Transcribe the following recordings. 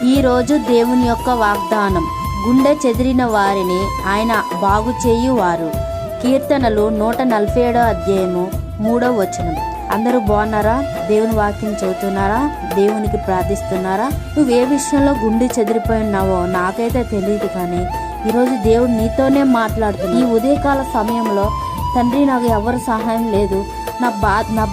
ఈరోజు దేవుని యొక్క వాగ్దానం, గుండె చెదిరిన వారిని ఆయన బాగు చేయువారు. కీర్తనలు 147 అధ్యాయము 3వ వచనం. అందరూ బాగున్నారా? దేవుని వాక్యం చదువుతున్నారా? దేవునికి ప్రార్థిస్తున్నారా? నువ్వు ఏ విషయంలో గుండె చెదిరిపోయి ఉన్నావో నాకైతే తెలియదు, కానీ ఈరోజు దేవుడు నీతోనే మాట్లాడుతున్నాడు. ఈ ఉదయకాల సమయంలో, తండ్రి నాకు ఎవరు సహాయం లేదు, నా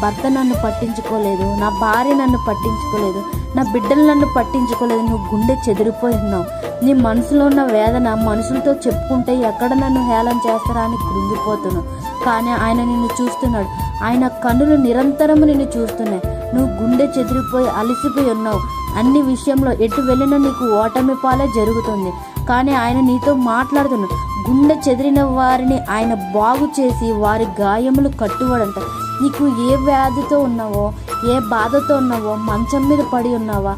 భర్త నన్ను పట్టించుకోలేదు, నా భార్య నన్ను పట్టించుకోలేదు, నా బిడ్డలు నన్ను పట్టించుకోలేదు, నువ్వు గుండె చెదిరిపోయి ఉన్నావు. నీ మనసులో ఉన్న వేదన మనుషులతో చెప్పుకుంటే ఎక్కడ నన్ను హేళన చేస్తారా అని కృంగిపోతున్నావు. కానీ ఆయన నిన్ను చూస్తున్నాడు. ఆయన కన్నులు నిరంతరము నిన్ను చూస్తున్నాయి. నువ్వు గుండె చెదిరిపోయి అలసిపోయి ఉన్నావు. అన్ని విషయంలో ఎటు వెళ్ళినా నీకు ఓటమి పాలే జరుగుతుంది. కానీ ఆయన నీతో మాట్లాడుతున్నాడు. గుండె చెదిరిన వారిని ఆయన బాగు చేసి వారి గాయములు కట్టువాడంట. నీకు ఏ వ్యాధితో ఉన్నావో, ఏ బాధతో ఉన్నావో, మంచం మీద పడి ఉన్నావా,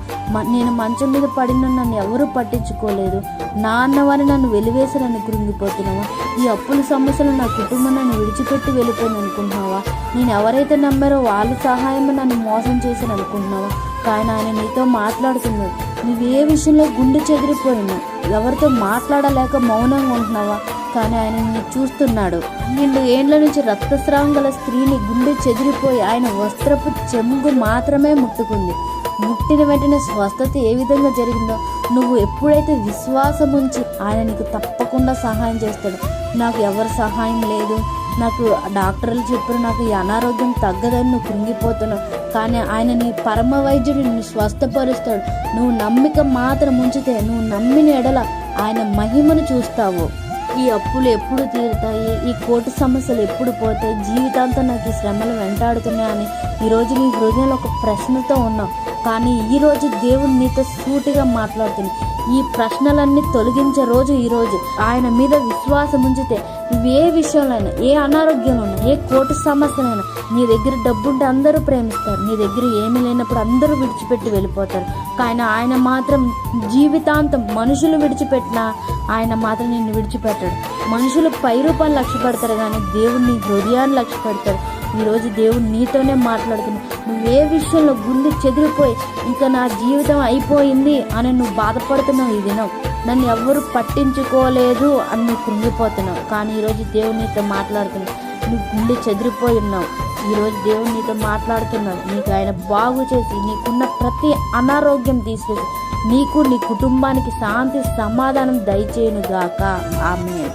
నేను మంచం మీద పడిన నన్ను ఎవరూ పట్టించుకోలేదు, నా అన్నవారిని నన్ను వెలివేసి నన్ను కృంగిపోతున్నావా, ఈ అప్పుల సమస్యలు నా కుటుంబం నన్ను విడిచిపెట్టి వెళ్ళిపోయింది అనుకుంటున్నావా, నేను ఎవరైతే నమ్మారో వాళ్ళ సహాయం నన్ను మోసం చేశాను అనుకుంటున్నావా. కానీ ఆయన నీతో మాట్లాడుతున్నాడు. నువ్వు ఏ విషయంలో గుండె చెదిరిపోయినావు, ఎవరితో మాట్లాడలేక మౌనంగా ఉంటున్నావా, కానీ ఆయన నిన్ను చూస్తున్నాడు. 12 ఏండ్ల నుంచి రక్తస్రావం గల స్త్రీని గుండె చెదిరిపోయి ఆయన వస్త్రపు చెంగు మాత్రమే ముట్టుకుంది. ముట్టిన వెంటనే స్వస్థత ఏ విధంగా జరిగిందో, నువ్వు ఎప్పుడైతే విశ్వాసం ఉంచి ఆయన నీకు తప్పకుండా సహాయం చేస్తాడు. నాకు ఎవరు సహాయం లేదు, నాకు డాక్టర్లు చెప్పారు నాకు ఈ అనారోగ్యం తగ్గదని నువ్వు కృంగిపోతున్నావు. కానీ ఆయన నీ పరమ వైద్యుడు నిన్ను స్వస్థపరుస్తాడు. నువ్వు నమ్మిక మాత్రం ఉంచితే, నువ్వు నమ్మిన ఎడల ఆయన మహిమను చూస్తావు. ఈ అప్పులు ఎప్పుడు తీరుతాయి, ఈ కోర్టు సమస్యలు ఎప్పుడు పోతాయి, జీవితాంతం నాకు ఈ శ్రమలు వెంటాడుతున్నాయని ఈరోజు నీ హృదయంలో ఒక ప్రశ్నతో ఉన్నావు. కానీ ఈరోజు దేవుడు నీతో సూటిగా మాట్లాడుతుంది. ఈ ప్రశ్నలన్నీ తొలగించే రోజు ఈరోజు. ఆయన మీద విశ్వాసం ఉంచితే నువ్వు ఏ విషయంలోనైనా, ఏ అనారోగ్యంలో ఉన్నా, ఏ కోర్టు సమస్యలైనా, నీ దగ్గర డబ్బుంటే అందరూ ప్రేమిస్తారు, నీ దగ్గర ఏమీ లేనప్పుడు అందరూ విడిచిపెట్టి వెళ్ళిపోతారు. కానీ ఆయన మాత్రం జీవితాంతం, మనుషులు విడిచిపెట్టినా ఆయన మాత్రం నిన్ను విడిచిపెట్టాడు. మనుషులు పై రూపాన్ని లక్ష్య పెడతారు, కానీ దేవుడు నీ హృదయాన్ని లక్ష్య పెడతాడు. ఈరోజు దేవుడు నీతోనే మాట్లాడుతున్నాడు. నువ్వు ఏ విషయంలో గుండె చెదిరిపోయి ఇంకా నా జీవితం అయిపోయింది అని నువ్వు బాధపడుతున్నావు, ఈ దినం నన్ను ఎవ్వరు పట్టించుకోలేదు అని నువ్వు కృంగిపోతున్నావు. కానీ ఈరోజు దేవుడు నీతో మాట్లాడుతున్నాడు. నువ్వు గుండె చెదిరిపోయి ఉన్నావు. ఈరోజు దేవుడు నీతో మాట్లాడుతున్నాడు. నీకు ఆయన బాగు చేసి నీకున్న ప్రతి అనారోగ్యం తీసేసి నీకు, నీ కుటుంబానికి శాంతి సమాధానం దయచేయునుగాక. ఆమేన్.